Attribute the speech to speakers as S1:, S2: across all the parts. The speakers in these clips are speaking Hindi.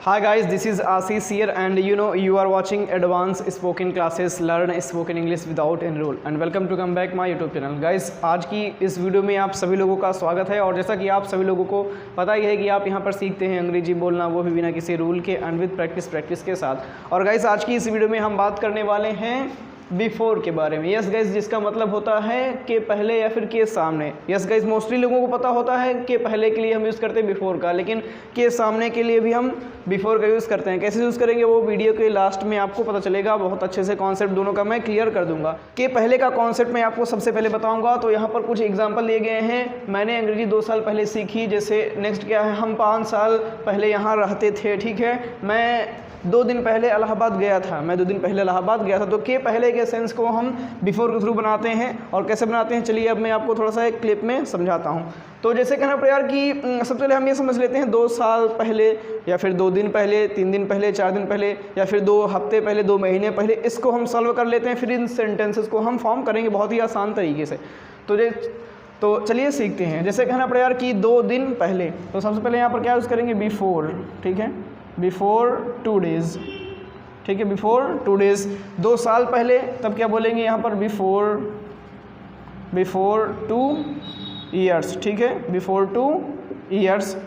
S1: Hi guys, this is Ashish here and you are watching advanced spoken classes learn spoken English without enroll and welcome to come back my YouTube channel. Guys, आज की इस वीडियो में आप सभी लोगों का स्वागत है और जैसा कि आप सभी लोगों को पता ही है कि आप यहाँ पर सीखते हैं अंग्रेजी बोलना, वो भी बिना किसी रूल के एंड विद प्रैक्टिस के साथ। और गाइस, आज की इस वीडियो में हम बात करने वाले हैं बिफोर के बारे में। यस गाइस, जिसका मतलब होता है कि पहले या फिर के सामने। यस गाइस, मोस्टली लोगों को पता होता है कि पहले के लिए हम यूज़ करते हैं बिफोर का, लेकिन के सामने के लिए भी हम बिफोर का यूज़ करते हैं। कैसे यूज़ करेंगे वो वीडियो के लास्ट में आपको पता चलेगा। बहुत अच्छे से कॉन्सेप्ट दोनों का मैं क्लियर कर दूंगा। कि पहले का कॉन्सेप्ट मैं आपको सबसे पहले बताऊंगा। तो यहाँ पर कुछ एग्जाम्पल दिए गए हैं। मैंने अंग्रेजी 2 साल पहले सीखी। जैसे नेक्स्ट क्या है, हम 5 साल पहले यहाँ रहते थे। ठीक है, मैं 2 दिन पहले इलाहाबाद गया था। तो के पहले के सेंस को हम बिफोर के थ्रू बनाते हैं। और कैसे बनाते हैं चलिए अब मैं आपको थोड़ा सा एक क्लिप में समझाता हूँ। तो जैसे कहना पड़ेगा कि सबसे पहले हम ये समझ लेते हैं 2 साल पहले या फिर 2 दिन पहले, 3 दिन पहले, 4 दिन पहले या फिर 2 हफ्ते पहले, 2 महीने पहले। इसको हम सॉल्व कर लेते हैं, फिर इन सेंटेंसेस को हम फॉर्म करेंगे बहुत ही आसान तरीके से। तो चलिए सीखते हैं। जैसे कहना पड़ेगा कि 2 दिन पहले, तो सबसे पहले यहाँ पर क्या यूज़ करेंगे, बिफोर। ठीक है, बिफोर 2 डेज़। ठीक है, बिफोर 2 डेज़। 2 साल पहले तब क्या बोलेंगे यहाँ पर, बिफोर 2 ईयर्स। ठीक है, बिफोर 2 ईयर्स।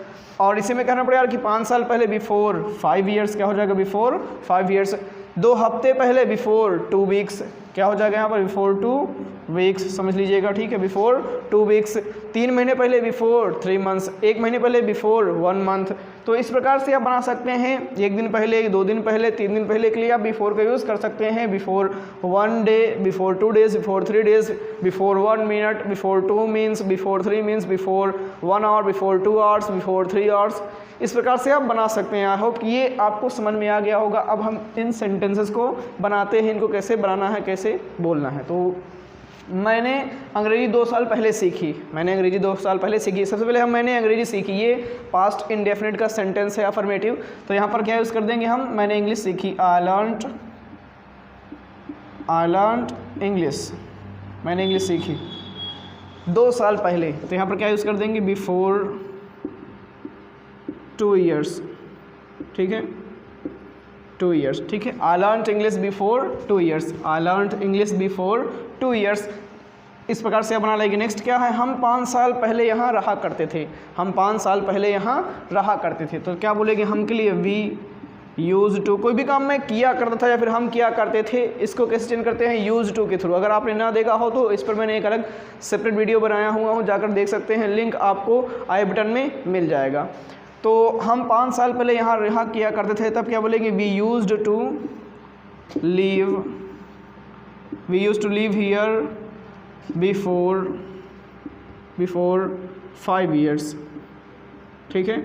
S1: और इसी में कहना पड़ेगा कि 5 साल पहले बिफोर 5 ईयर्स। क्या हो जाएगा, बिफोर 5 ईयर्स। 2 हफ्ते पहले बिफोर 2 वीक्स। क्या हो जाएगा यहाँ पर, बिफोर 2 वीक्स। समझ लीजिएगा। ठीक है, बिफोर 2 वीक्स। 3 महीने पहले बिफोर 3 मंथ्स। 1 महीने पहले बिफोर 1 मंथ। तो इस प्रकार से आप बना सकते हैं। 1 दिन पहले, 2 दिन पहले, 3 दिन पहले के लिए आप बिफोर का यूज़ कर सकते हैं। Before 1 day, before 2 days, before 3 days, before 1 minute, before 2 means, before 3 means, before 1 hour, before 2 hours, before 3 hours. इस प्रकार से आप बना सकते हैं। आई होप कि ये आपको समझ में आ गया होगा। अब हम इन सेंटेंसेस को बनाते हैं, इनको कैसे बनाना है, कैसे बोलना है। तो मैंने अंग्रेजी 2 साल पहले सीखी। सबसे पहले मैंने अंग्रेजी सीखी। ये पास्ट इंडेफिनिट का सेंटेंस है, अफर्मेटिव। तो यहाँ पर क्या यूज़ कर देंगे हम, मैंने इंग्लिश सीखी। I learned English. मैंने इंग्लिश सीखी 2 साल पहले। तो यहाँ पर क्या यूज़ कर देंगे, बिफोर 2 ईयर्स। ठीक है, 2 ईयर्स। ठीक है, I learned English before 2 years. I learned English before 2 years. इस प्रकार से आप बना लेंगे। नेक्स्ट क्या है, हम 5 साल पहले यहाँ रहा करते थे। हम 5 साल पहले यहाँ रहा करते थे। तो क्या बोलेंगे हम के लिए, वी यूज़ टू। कोई भी काम मैं किया करता था या फिर हम किया करते थे, इसको कैसे चेंज करते हैं, यूज़ टू के थ्रू। अगर आपने ना देखा हो तो इस पर मैंने एक अलग सेपरेट वीडियो बनाया हुआ हूँ, जाकर देख सकते हैं। लिंक आपको आई बटन में मिल जाएगा। तो हम 5 साल पहले यहाँ रहा किया करते थे, तब क्या बोलेंगे, we used to live here before 5 years. ठीक है,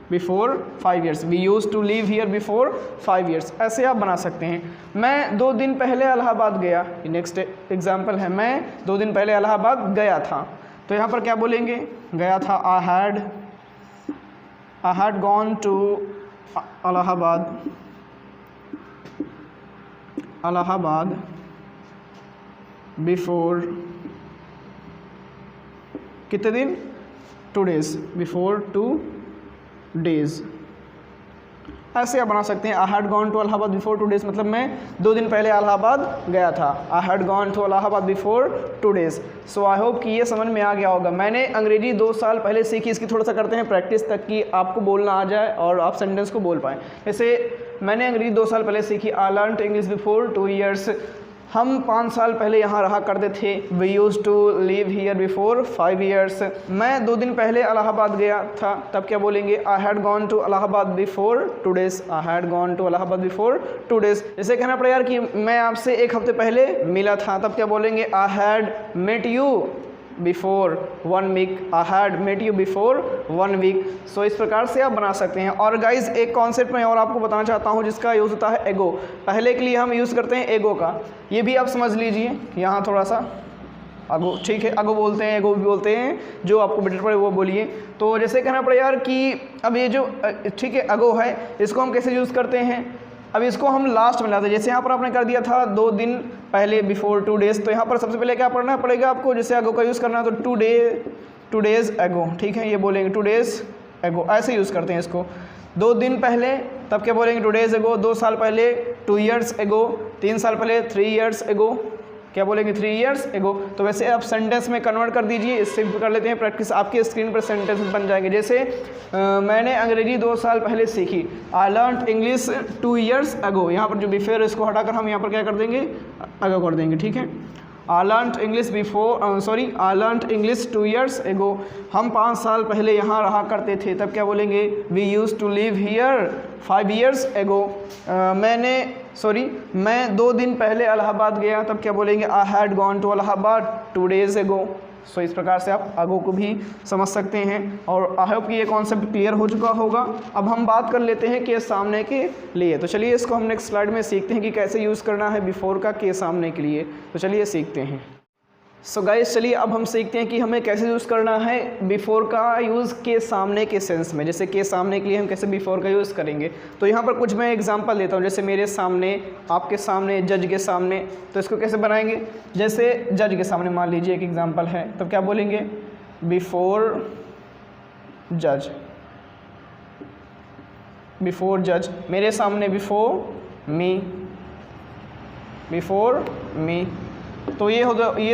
S1: before 5 years. We used to live here before 5 years. ऐसे आप बना सकते हैं। मैं 2 दिन पहले इलाहाबाद गया। नेक्स्ट एग्जाम्पल है, मैं 2 दिन पहले इलाहाबाद गया था। तो यहाँ पर क्या बोलेंगे, गया था, I had gone to Allahabad before कितने दिन, 2 days, before 2 days। ऐसे आप बना सकते हैं। I had gone to Allahabad before 2 days, मतलब मैं 2 दिन पहले इलाहाबाद गया था। I had gone to Allahabad before 2 days। So I hope कि ये समझ में आ गया होगा। मैंने अंग्रेजी 2 साल पहले सीखी। इसकी थोड़ा सा करते हैं प्रैक्टिस ताकि आपको बोलना आ जाए और आप सेंटेंस को बोल पाएँ। जैसे मैंने अंग्रेजी 2 साल पहले सीखी। I learned English before 2 years। हम 5 साल पहले यहाँ रहा करते थे। We use to live here before 5 years. मैं 2 दिन पहले इलाहाबाद गया था, तब क्या बोलेंगे, I had gone to Allahabad before 2 days. I had gone to Allahabad before 2 days. जैसे कहना पड़ेगा कि मैं आपसे 1 हफ्ते पहले मिला था, तब क्या बोलेंगे, I had met you before 1 week. I had met you before 1 week. So इस प्रकार से आप बना सकते हैं। और गाइज, एक कॉन्सेप्ट मैं और आपको बताना चाहता हूँ जिसका यूज़ होता है एगो। पहले के लिए हम यूज़ करते हैं एगो का। ये भी आप समझ लीजिए। यहाँ थोड़ा सा अगो, ठीक है, अगो बोलते हैं, एगो भी बोलते हैं, जो आपको बेटर पड़े वो बोलिए। तो जैसे कहना पड़ेगा यार कि अब ये जो ठीक है अगो है, इसको हम कैसे यूज़ करते हैं। अब इसको हम लास्ट में लाते हैं। जैसे यहाँ पर आपने कर दिया था 2 दिन पहले बिफोर 2 डेज़, तो यहाँ पर सबसे पहले क्या पढ़ना पड़ेगा आपको, जैसे अगो का यूज़ करना है तो 2 डेज़ एगो। ठीक है, ये बोलेंगे 2 डेज़ एगो, ऐसे यूज़ करते हैं इसको। 2 दिन पहले तब क्या बोलेंगे टू डेज एगो, 2 साल पहले 2 ईयर्स एगो, 3 साल पहले 3 ईयर्स एगो, क्या बोलेंगे 3 ईयर्स एगो। तो वैसे आप सेंटेंस में कन्वर्ट कर दीजिए, इससे कर लेते हैं प्रैक्टिस, आपके स्क्रीन पर सेंटेंस बन जाएंगे। जैसे मैंने अंग्रेजी 2 साल पहले सीखी, I learn English 2 years ago. यहाँ पर जो बिफोर इसको हटाकर हम यहाँ पर क्या कर देंगे, एगो कर देंगे, ठीक है। I learn English I learn English 2 years ago. हम 5 साल पहले यहाँ रहा करते थे, तब क्या बोलेंगे we use to live here 5 years ago. मैं 2 दिन पहले इलाहाबाद गया, तब क्या बोलेंगे I had gone to Allahabad 2 days ago. So इस प्रकार से आप अगो को भी समझ सकते हैं और आई होप कि ये कॉन्सेप्ट क्लियर हो चुका होगा। अब हम बात कर लेते हैं के सामने के लिए। तो चलिए इसको हम नेक्स्ट स्लाइड में सीखते हैं कि कैसे यूज़ करना है बिफोर का के सामने के लिए। तो चलिए सीखते हैं। सो गाइस चलिए अब हम सीखते हैं कि हमें कैसे यूज़ करना है बिफोर का यूज़ के सामने के सेंस में। जैसे के सामने के लिए हम कैसे बिफोर का यूज़ करेंगे, तो यहाँ पर कुछ मैं एग्जांपल देता हूँ। जैसे मेरे सामने, आपके सामने, जज के सामने, तो इसको कैसे बनाएंगे। जैसे जज के सामने मान लीजिए एक एग्जांपल है, तो क्या बोलेंगे बिफोर जज, बिफोर जज, मेरे सामने बिफोर मी। तो ये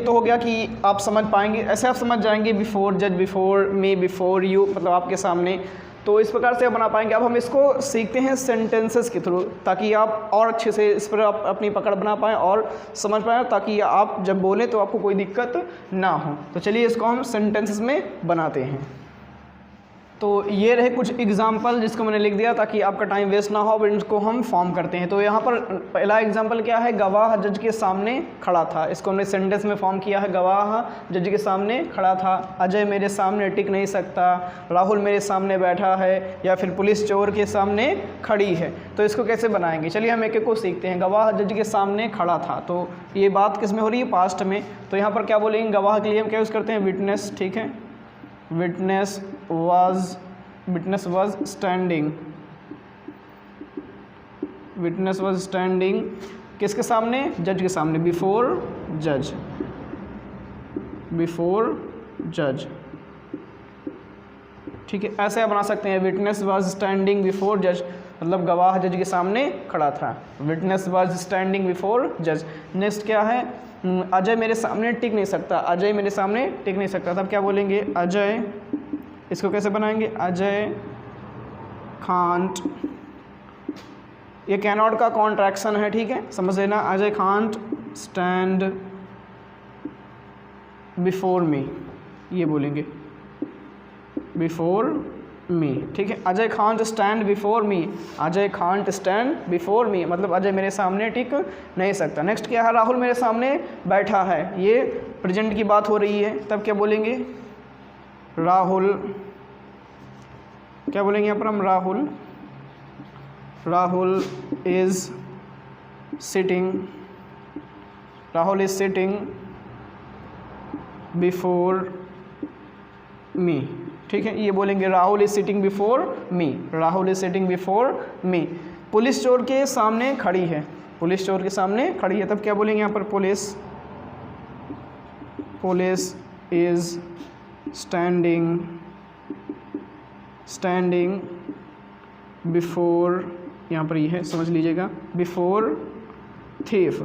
S1: तो हो गया कि आप समझ पाएंगे, ऐसे आप समझ जाएंगे बिफोर जज, बिफोर मी, बिफोर यू, मतलब आपके सामने। तो इस प्रकार से आप बना पाएंगे। अब हम इसको सीखते हैं सेंटेंसेस के थ्रू, ताकि आप और अच्छे से इस पर आप अपनी पकड़ बना पाएँ और समझ पाएँ, ताकि आप जब बोलें तो आपको कोई दिक्कत ना हो। तो चलिए इसको हम सेंटेंसेस में बनाते हैं। तो ये रहे कुछ एग्जाम्पल जिसको मैंने लिख दिया ताकि आपका टाइम वेस्ट ना हो। अब इनको हम फॉर्म करते हैं। तो यहाँ पर पहला एग्जाम्पल क्या है, गवाह जज के सामने खड़ा था। इसको हमने सेंटेंस में फॉर्म किया है, गवाह जज के सामने खड़ा था। अजय मेरे सामने टिक नहीं सकता, राहुल मेरे सामने बैठा है, या फिर पुलिस चोर के सामने खड़ी है। तो इसको कैसे बनाएंगे, चलिए हम एक एक को सीखते हैं। गवाह जज के सामने खड़ा था, तो ये बात किस में हो रही है, पास्ट में। तो यहाँ पर क्या बोलेंगे, गवाह के लिए हम क्या यूज़ करते हैं, विटनेस, ठीक है। Witness was standing, witness was standing किसके सामने, जज के सामने, बिफोर जज, ठीक है। ऐसे आप बना सकते हैं, विटनेस वॉज स्टैंडिंग बिफोर जज, मतलब गवाह जज के सामने खड़ा था। विटनेस वॉज स्टैंडिंग बिफोर जज। नेक्स्ट क्या है, अजय मेरे सामने टिक नहीं सकता, अजय मेरे सामने टिक नहीं सकता। तब क्या बोलेंगे, अजय, इसको कैसे बनाएंगे, अजय कांट, ये कैनॉट का कॉन्ट्रैक्शन है, ठीक है, समझ लेना। Ajay can't stand before me, ये बोलेंगे बिफोर मी, ठीक है। Ajay can't stand before me, Ajay can't stand before me, मतलब अजय मेरे सामने टिक नहीं सकता। नेक्स्ट क्या है, राहुल मेरे सामने बैठा है, ये प्रेजेंट की बात हो रही है। तब क्या बोलेंगे, राहुल, क्या बोलेंगे यहाँ पर हम, Rahul is sitting before me, ठीक है, ये बोलेंगे Rahul is sitting before me, Rahul is sitting before me. Police चोर के सामने खड़ी है, पुलिस चोर के सामने खड़ी है। तब क्या बोलेंगे यहाँ पर, पुलिस इज स्टैंडिंग बिफोर, यहाँ पर ये है, समझ लीजिएगा, before thief,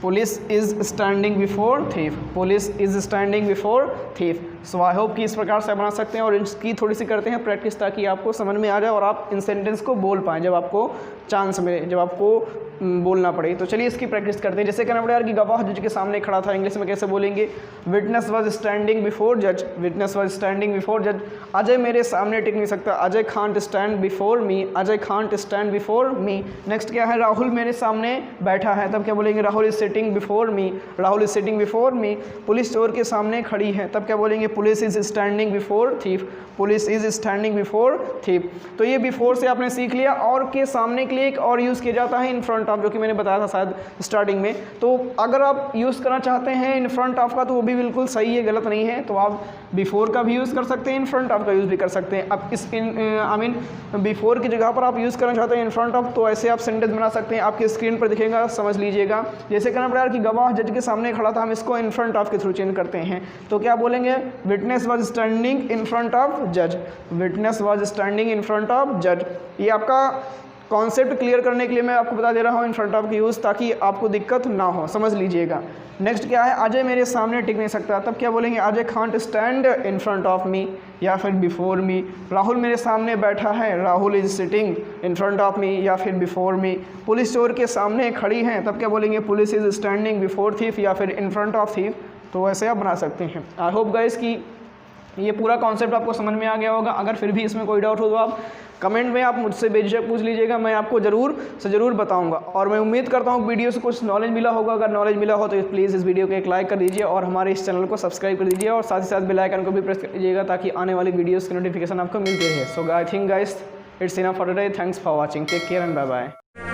S1: police is standing before thief, police is standing before thief. So I hope कि इस प्रकार से बना सकते हैं और इसकी थोड़ी सी करते हैं प्रैक्टिस, ताकि आपको समझ में आ जाए और आप इन सेंटेंस को बोल पाएँ जब आपको चांस मिले, जब आपको बोलना पड़े। तो चलिए इसकी प्रैक्टिस करते हैं। जैसे कहना पड़ेगा कि गवाह जज के सामने खड़ा था, इंग्लिश में कैसे बोलेंगे, विटनेस वाज स्टैंडिंग बिफोर जज, विटनेस वाज स्टैंडिंग बिफोर जज। अजय मेरे सामने टिक नहीं सकता, Ajay can't stand before me, Ajay can't stand before me. Next क्या है, राहुल मेरे सामने बैठा है। तब क्या बोलेंगे, Rahul is sitting before me, Rahul is sitting before me. Police चोर के सामने खड़ी है। तब क्या बोलेंगे, police is standing before thief, police is standing before thief. तो ये बिफोर से आपने सीख लिया। और के सामने के लिए एक और यूज़ किया जाता है इन फ्रंट फ्रंट ऑफ, जो कि मैंने बताया था शायद स्टार्टिंग में। तो अगर आप यूज़ करना चाहते हैं इन फ्रंट ऑफ का तो वो भी बिल्कुल सही है, गलत नहीं है। तो आप बिफोर का भी यूज़ कर सकते हैं, इन फ्रंट ऑफ का यूज़ भी कर सकते हैं। अब इस बिफोर की जगह पर आप यूज़ करना चाहते हैं इन फ्रंट ऑफ, तो ऐसे आप सेंटेंस बना सकते हैं। आपकी स्क्रीन पर दिखेगा, समझ लीजिएगा। जैसे कहना पड़ेगा कि गवाह जज के सामने खड़ा था, हम इसको इन फ्रंट ऑफ के थ्रू चेंज करते हैं। तो क्या बोलेंगे? Witness was standing in front of जज। Witness was standing in front of जज। ये आपका कॉन्सेप्ट क्लियर करने के लिए मैं आपको बता दे रहा हूँ इन फ्रंट ऑफ की यूज़, ताकि आपको दिक्कत ना हो, समझ लीजिएगा। नेक्स्ट क्या है? अजय मेरे सामने टिक नहीं सकता, तब क्या बोलेंगे? Ajay can't stand in front of me, या फिर बिफोर मी। राहुल मेरे सामने बैठा है, Rahul is sitting in front of me, या फिर बिफोर मी। पुलिस चोर के सामने खड़ी हैं, तब क्या बोलेंगे? Police is standing before thief, या फिर इन फ्रंट ऑफ थीफ। तो ऐसे आप बना सकते हैं। आई होप गाइस कि ये पूरा कॉन्सेप्ट आपको समझ में आ गया होगा। अगर फिर भी इसमें कोई डाउट हो तो आप कमेंट में आप मुझसे बेझिझक पूछ लीजिएगा, मैं आपको ज़रूर से ज़रूर बताऊंगा। और मैं उम्मीद करता हूँ वीडियो से कुछ नॉलेज मिला होगा। अगर नॉलेज मिला हो तो प्लीज़ इस वीडियो को एक लाइक कर दीजिए और हमारे इस चैनल को सब्सक्राइब कर दीजिए, और साथ ही साथ बेल आइकन को भी प्रेस कर दीजिएगा, ताकि आने वाली वीडियोज़ की नोटिफिकेशन आपको मिलती रहे। So I think guys it's enough for today. Thanks for watching, take care and bye bye.